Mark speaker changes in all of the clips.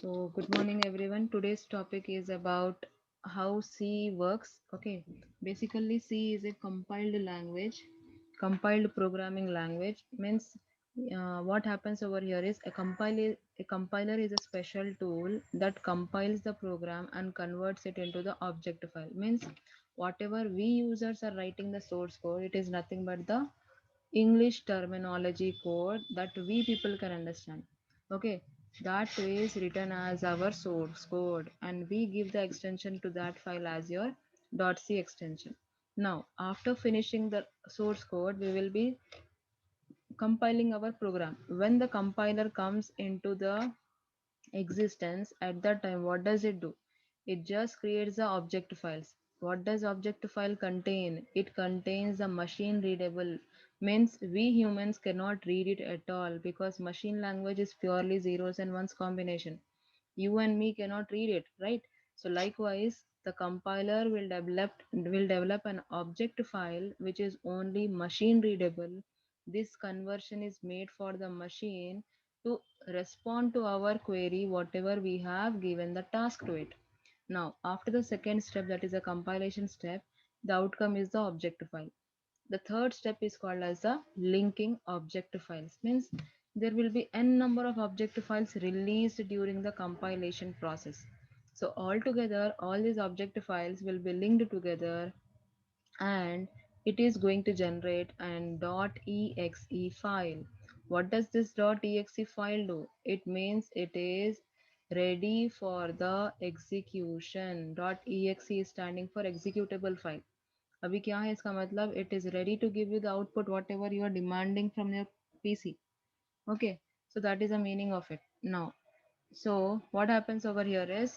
Speaker 1: So, good morning, everyone. Today's topic is about how C works. Okay, basically, C is a compiled language, compiled programming language. Means what happens over here is a compiler is a special tool that compiles the program and converts it into the object file. Means whatever we users are writing the source code, it is nothing but the English terminology code that we people can understand. Okay, that is written as our source code, and we give the extension to that file as your .c extension. Now, after finishing the source code, we will be compiling our program. When the compiler comes into the existence at that time, what does it do? It just creates the object files. What does object file contain? It contains the machine readable, means we humans cannot read it at all because machine language is purely zeros and ones combination. You and me cannot read it, right? So likewise, the compiler will develop an object file which is only machine readable. This conversion is made for the machine to respond to our query whatever we have given the task to it. Now, after the second step, that is a compilation step, the outcome is the object file. The third step is called as the linking object files. Means there will be n number of object files released during the compilation process. So altogether, all these object files will be linked together, and it is going to generate an .exe file. What does this .exe file do? It means it is ready for the execution. .exe is standing for executable file. अभी क्या है इसका मतलब? It is ready to give you the output whatever you are demanding from your PC. Okay, so that is the meaning of it. Now, so what happens over here is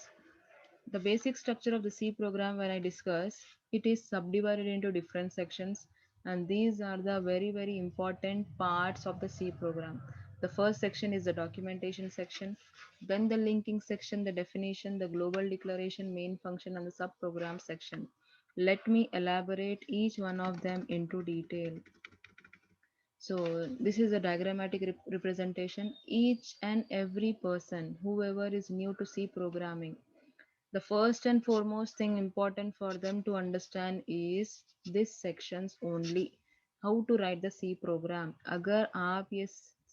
Speaker 1: the basic structure of the C program. When I discuss, it is subdivided into different sections, and these are the very important parts of the C program. The first section is the documentation section, then the linking section, the definition, the global declaration, main function, and the subprogram section. Let me elaborate each one of them into detail. So this is a diagrammatic representation. Each and every person, whoever is new to C programming, the first and foremost thing important for them to understand is this sections only. How to write the C program. अगर आप ये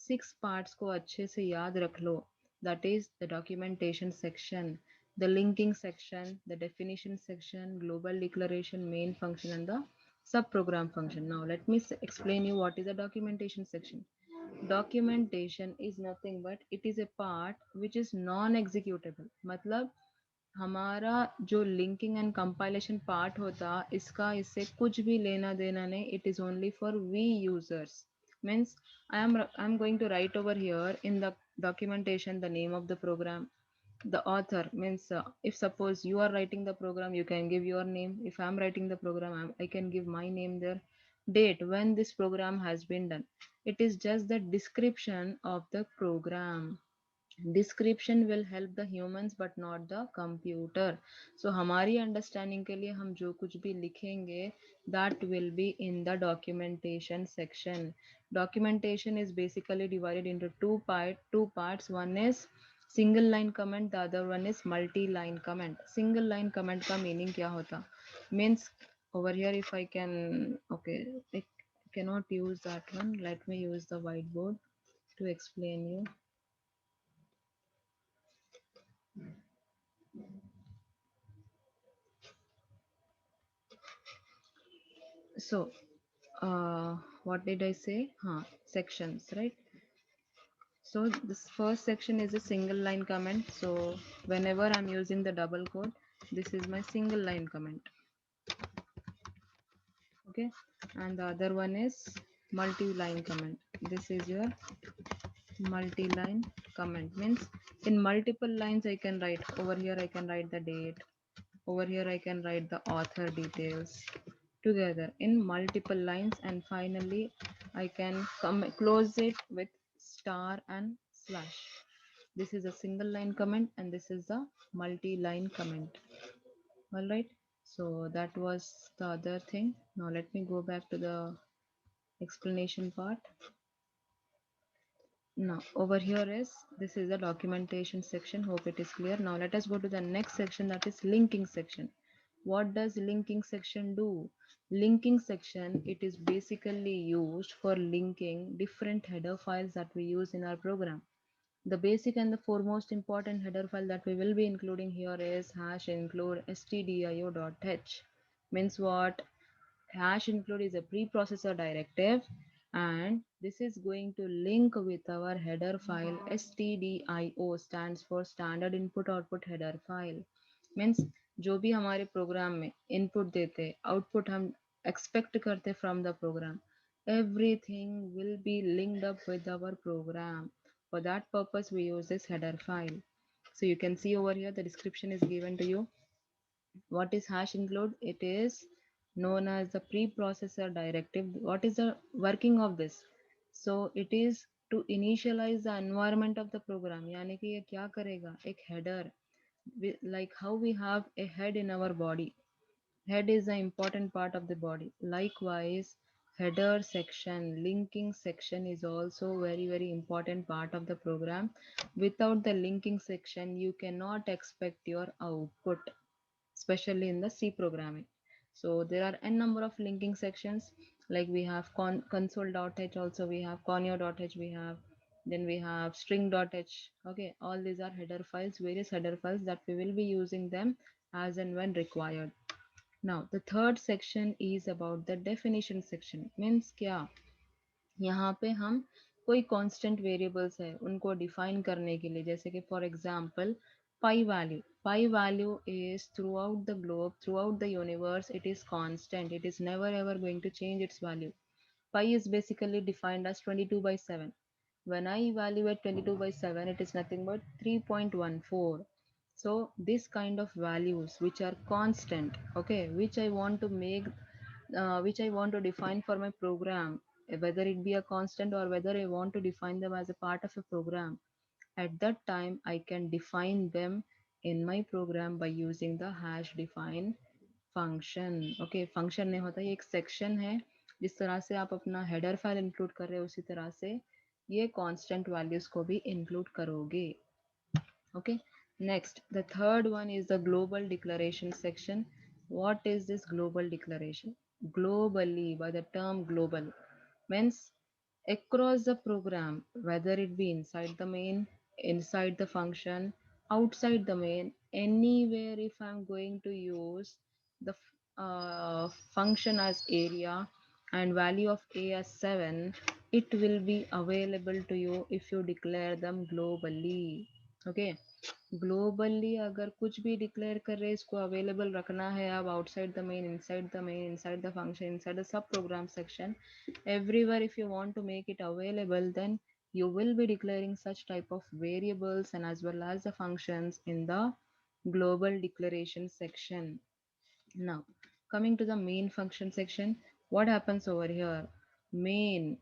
Speaker 1: six parts को अच्छे से याद रख लो, that is the documentation section, the linking section, the definition section, global declaration, main function, and the subprogram function. Now let me explain you what is the documentation section. Documentation is nothing but it is a part which is non-executable. मतलब हमारा जो linking and compilation part होता, इसका इससे कुछ भी लेना देना नहीं. It is only for we users. Means I am going to write over here in the documentation the name of the program. The author means if suppose you are writing the program, you can give your name. If I'm writing the program, I can give my name there. Date when this program has been done. It is just the description of the program. Description will help the humans but not the computer. So हमारी understanding के लिए हम जो कुछ भी लिखेंगे that will be in the documentation section. Documentation is basically divided into two parts. One is single line comment, the other one is multi line comment. Single line comment का meaning क्या होता? Means over here if I can, okay, I cannot use that one. Let me use the whiteboard to explain you. So what did I say? Sections, right? So this first section is a single line comment. So whenever I'm using the double quote, this is my single line comment. Okay, and the other one is multi-line comment. This is your multi-line comment. Means in multiple lines I can write. Over here I can write the date. Over here I can write the author details together in multiple lines, and finally I can close it with star and slash. This is a single line comment and this is the multi-line comment. All right, so that was the other thing. Now let me go back to the explanation part. Now over here is this is the documentation section. Hope it is clear. Now let us go to the next section, that is linking section. What does linking section do? Linking section, it is basically used for linking different header files that we use in our program. The basic and the foremost important header file that we will be including here is hash include stdio.h. Means what? Hash include is a preprocessor directive, and this is going to link with our header file. stdio stands for standard input output header file. Means जो भी हमारे programme में input देते output हम expect करते from the program, everything will be linked up with our program. For that purpose we use this header file. So you can see over here the description is given to you. What is hash include? It is known as the preprocessor directive. What is the working of this? So it is to initialize the environment of the program. यानी कि ये क्या करेगा? एक header, like how we have a head in our body. Head is the important part of the body. Likewise, header section, linking section is also very important part of the program. Without the linking section, you cannot expect your output, especially in the C programming. So there are n number of linking sections, like we have console.h, also we have conio.h, we have, then we have string.h. Okay, all these are header files, various header files that we will be using them as and when required. Now the third section is about the definition section. Means क्या, यहाँ पे हम कोई constant variables है उनको define करने के लिए, जैसे कि for example pi value is throughout the globe, throughout the universe, it is constant, it is never ever going to change its value. Pi is basically defined as 22 by 7. When I evaluate 22 by 7, it is nothing but 3.14. So this kind of values which are constant, okay, which I want to define for my program, whether it be a constant or whether I want to define them as a part of a program, at that time I can define them in my program by using the hash define function. Okay, function नहीं होता, ये एक section है. जिस तरह से आप अपना हेडर फाइल इंक्लूड कर रहे हो उसी तरह से ये कांस्टेंट वैल्यूज को भी इंक्लूड करोगे. Okay, next, the third one is the global declaration section. What is this global declaration? Globally, by the term global, means across the program, whether it be inside the main, inside the function, outside the main, anywhere, if I'm going to use the function as area and value of a as 7, it will be available to you if you declare them globally. Okay, globally अगर कुछ भी declare कर रहे हैं इसको available रखना है अब outside the main, inside the main, inside the function, inside the sub program section, everywhere if you want to make it available, then you will be declaring such type of variables and as well as the functions in the global declaration section. Now coming to the main function section, what happens over here? Main,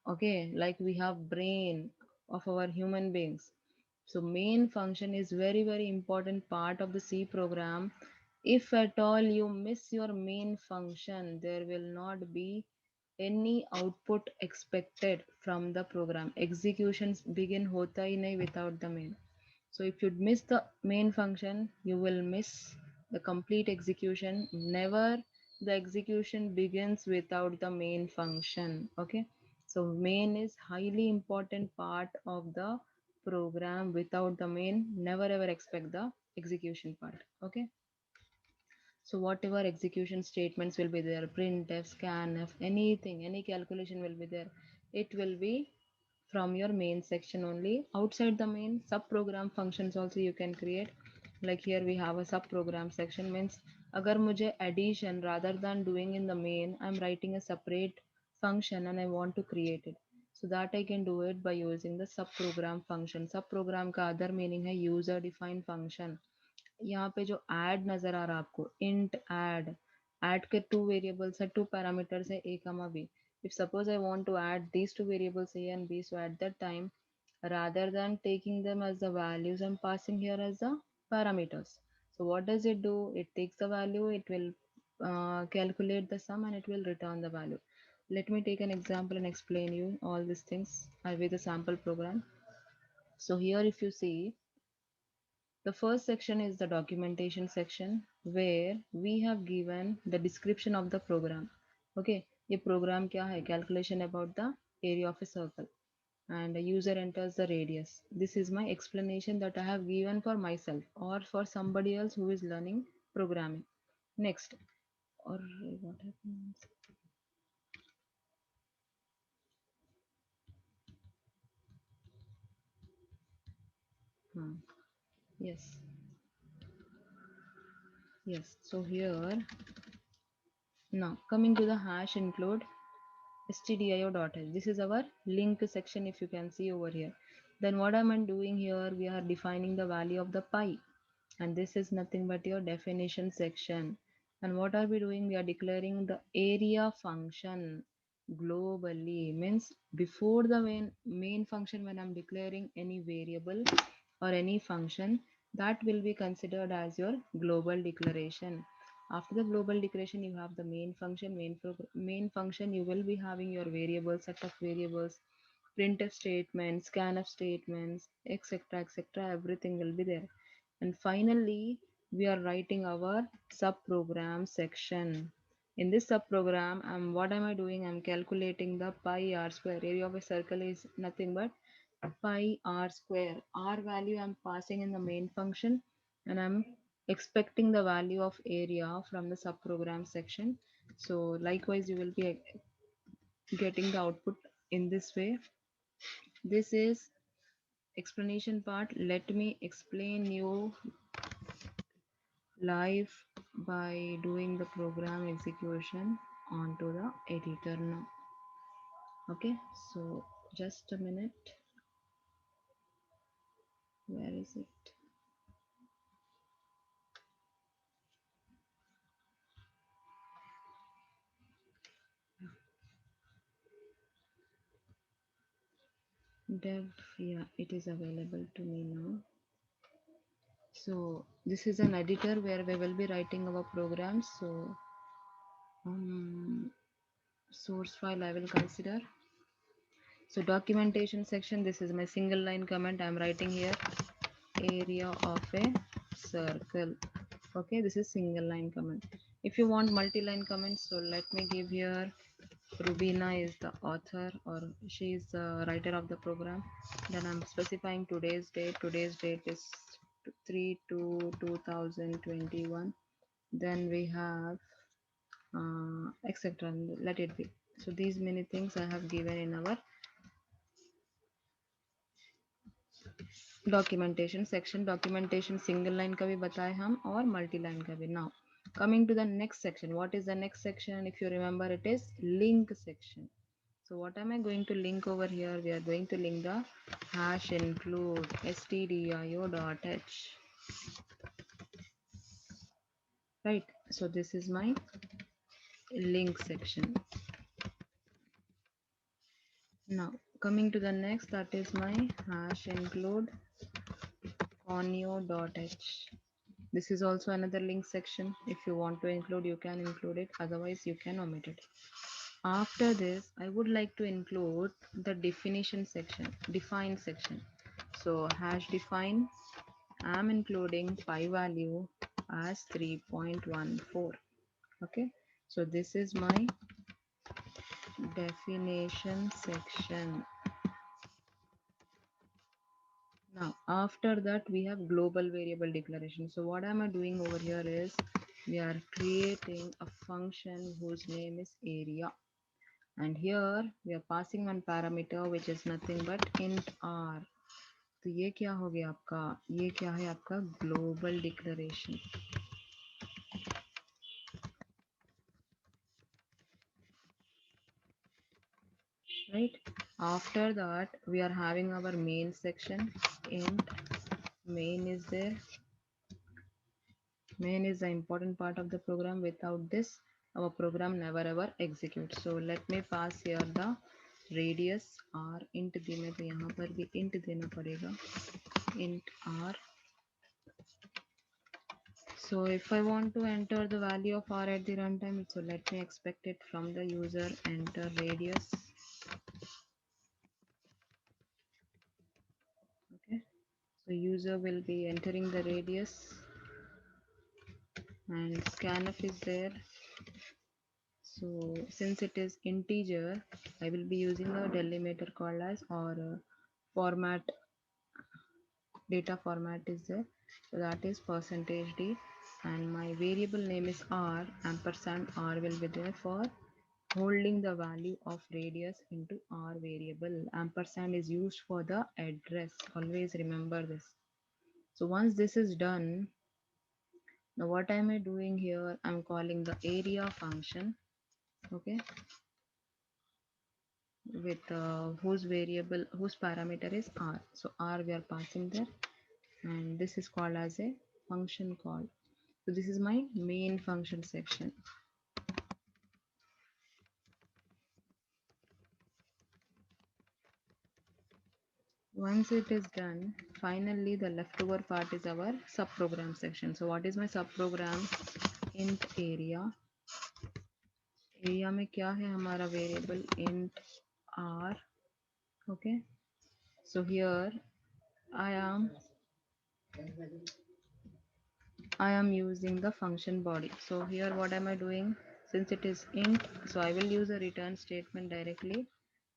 Speaker 1: okay, like we have brain of our human beings. So main function is very important part of the C program. If at all you miss your main function, there will not be any output expected from the program. Executions begin hota hi nahi without the main. So if you miss the main function, you will miss the complete execution. Never the execution begins without the main function. Okay. So main is highly important part of the program. Without the main, never ever expect the execution part. Okay. So whatever execution statements will be there, printf, scanf, anything, any calculation will be there. It will be from your main section only. Outside the main, sub-program functions also you can create. Like here we have a sub-program section, means अगर मुझे addition rather than doing in the main, I'm writing a separate function and I want to create it. So that I can do it by using the sub-program function. Sub-program का other meaning है user defined function. यहाँ पे जो add नजर आ रहा है आपको, int add, add के टू वेरिएबल्स है, टू पैरामीटर्स है, a comma b. If suppose I want to add these two variables a and b, so at that time rather than taking them as the values, I'm passing here as the parameters. So what does it do? It takes the value, it will calculate the sum and it will return the value. Let me take an example and explain you all these things with a sample program. So here if you see, the first section is the documentation section where we have given the description of the program. Okay, ये program क्या है? Calculation about the area of a circle, and the user enters the radius. This is my explanation that I have given for myself or for somebody else who is learning programming. Next, or what happens? Yes, yes. So here now coming to the hash include stdio.h. This is our link section if you can see over here. Then what am I doing here? We are defining the value of the pi, and this is nothing but your definition section. And what are we doing? We are declaring the area function globally, means before the main function. When I'm declaring any variable or any function, that will be considered as your global declaration. After the global declaration, you have the main function. Main function, you will be having your variables, set of variables, printf statements, scanf statements, etc., etc. Everything will be there. And finally, we are writing our subprogram section. In this subprogram, what am I doing? I'm calculating the pi r square. Area of a circle is nothing but pi r square. R value I'm passing in the main function, and I'm expecting the value of area from the subprogram section. So likewise, you will be getting the output in this way. This is explanation part. Let me explain you live by doing the program execution onto the editor now. Okay, so just a minute. Where is it? Dev, yeah, it is available to me now. So this is an editor where we will be writing our programs. So source file I will consider. So documentation section, this is my single line comment I'm writing here. Area of a circle. Okay, this is single line comment. If you want multi-line comments, so let me give here. Rubina is the author, or she is the writer of the program. Then I'm specifying today's date. Today's date is 3/2/2021. Then we have etc. Let it be. So these many things I have given in our documentation section. Documentation single line का भी बताए हम और multi line का भी. Now coming to the next section. What is the next section? If you remember, it is link section. So what am I going to link over here? We are going to link the hash include stdio.h. Right. So this is my link section. Now coming to the next, that is my hash include conio.h. This is also another link section. If you want to include, you can include it. Otherwise, you can omit it. After this, I would like to include the definition section, define section. So hash define, I'm including pi value as 3.14. Okay, so this is my definition section. Now after that, we have global variable declaration. So what am I doing over here is we are creating a function whose name is area, and here we are passing one parameter which is nothing but int r. तो ये क्या हो गया आपका? ये क्या है आपका? Global declaration. Right, after that we are having our main section. Int main is there. Main is the important part of the program. Without this, our program never ever executes. So let me pass here the radius r. int देने तो यहाँ पर भी int देना पड़ेगा, int r. So if I want to enter the value of r at the runtime, so let me expect it from the user enter radius. Okay, so user will be entering the radius and scanf is there. So since it is integer, I will be using a delimiter called as or format, data format is there. So that is percentage %d, and my variable name is r, ampersand r will be there for holding the value of radius into r variable. Ampersand is used for the address. Always remember this. So once this is done, now what am I doing here? I'm calling the area function. Okay, with whose variable, whose parameter is r. So r we are passing there, and this is called as a function call. So this is my main function section. Once it is done, finally the leftover part is our subprogram section. So what is my subprogram? Int area. Area में क्या है हमारा variable? Int r. Okay. So here I am using the function body. So here what am I doing? Since it is int, so I will use a return statement directly.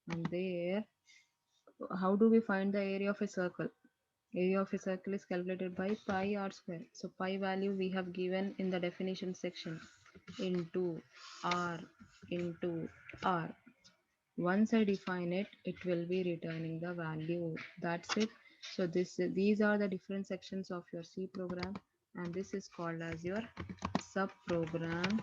Speaker 1: And there, how do we find the area of a circle? Area of a circle is calculated by pi r square. So pi value we have given in the definition section into r into r. Once I define it, it will be returning the value. That's it. So these are the different sections of your C program, and this is called as your subprogram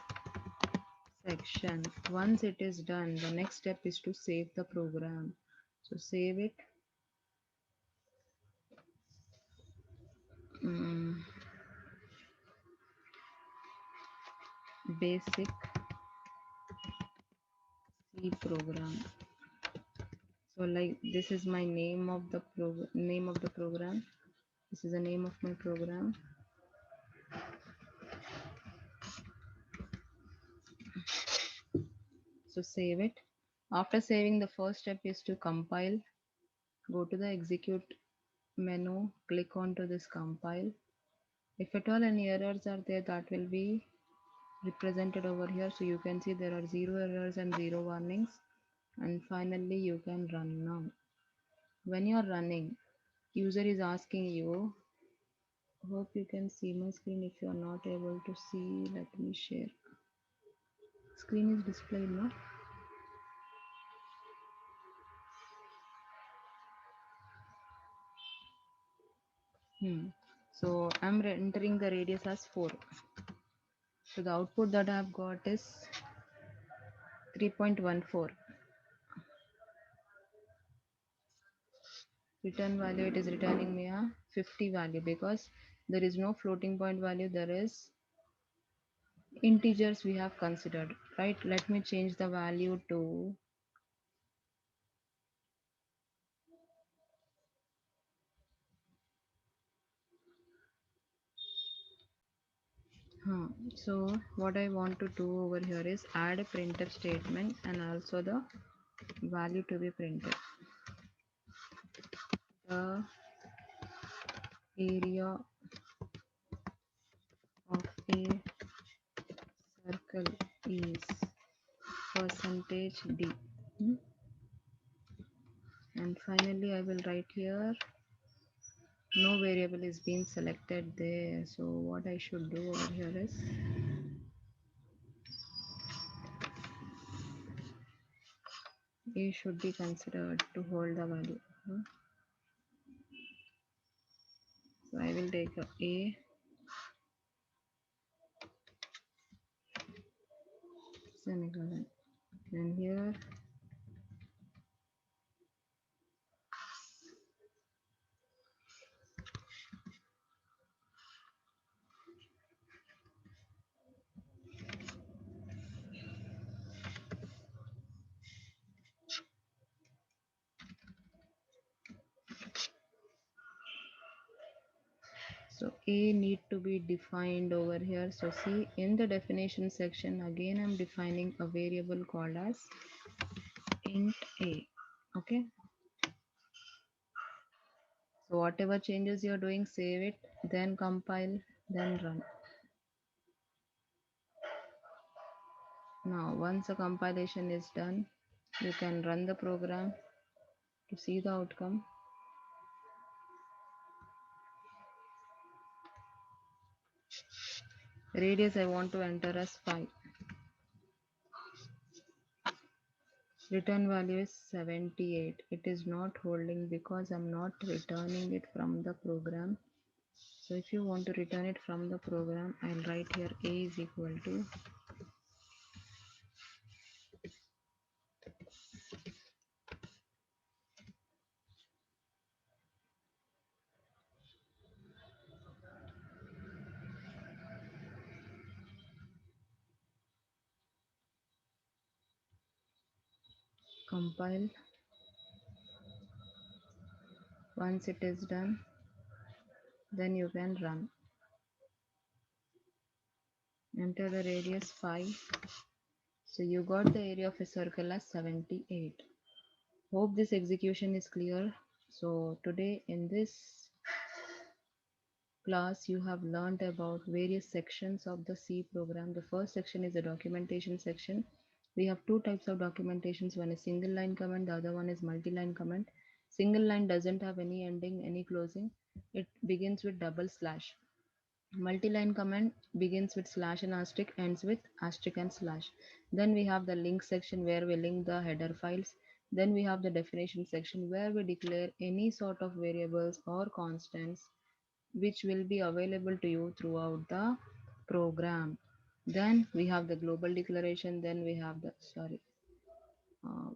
Speaker 1: section. Once it is done, the next step is to save the program. So save it. Basic C program. So like this is my name of the program. This is the name of my program. So save it. After saving, the first step is to compile. Go to the execute menu, click onto this compile. If at all any errors are there, that will be represented over here. So you can see there are 0 errors and 0 warnings. And finally you can run now. When you are running, user is asking you, hope you can see my screen. If you are not able to see, let me share. Screen is displayed now. So I'm entering the radius as 4. So the output that I have got is 3.14. Return value, it is returning me a 50 value because there is no floating point value, there is integers we have considered, right? Let me change the value to so what I want to do over here is add a printf statement and also the value to be printed. The area of a circle is %d. And finally I will write here no variable is being selected there. So what I should do over here is a should be considered to hold the value. So I will take a semicolon, and here So a need to be defined over here. So see, in the definition section again I'm defining a variable called as int a. Okay, so whatever changes you're doing, save it, then compile, then run. Now once the compilation is done, you can run the program to see the outcome. Radius I want to enter as 5. Return value is 78. It is not holding because I'm not returning it from the program. So if you want to return it from the program, I'll write here a is equal to compile. Once it is done, then you can run. Enter the radius 5. So you got the area of a circle as 78. Hope this execution is clear. So today in this class you have learned about various sections of the C program. The first section is the documentation section. We have two types of documentations. One is single line comment, the other one is multi-line comment. Single line doesn't have any ending, any closing. It begins with double slash. Multi-line comment begins with slash and asterisk, ends with asterisk and slash. Then we have the link section where we link the header files. Then we have the definition section where we declare any sort of variables or constants which will be available to you throughout the program. Then we have the global declaration. Then we have the, sorry,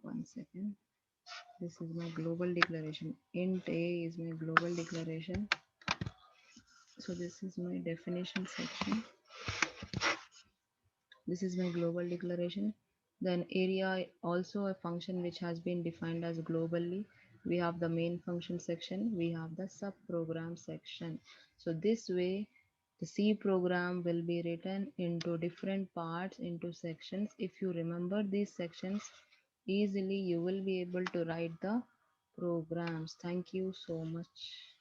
Speaker 1: one second. This is my global declaration. Int a is my global declaration. So this is my definition section. This is my global declaration. Then area also a function which has been defined as globally. We have the main function section, we have the subprogram section. So this way the C program will be written into different parts, into sections. If you remember these sections easily, you will be able to write the programs. Thank you so much.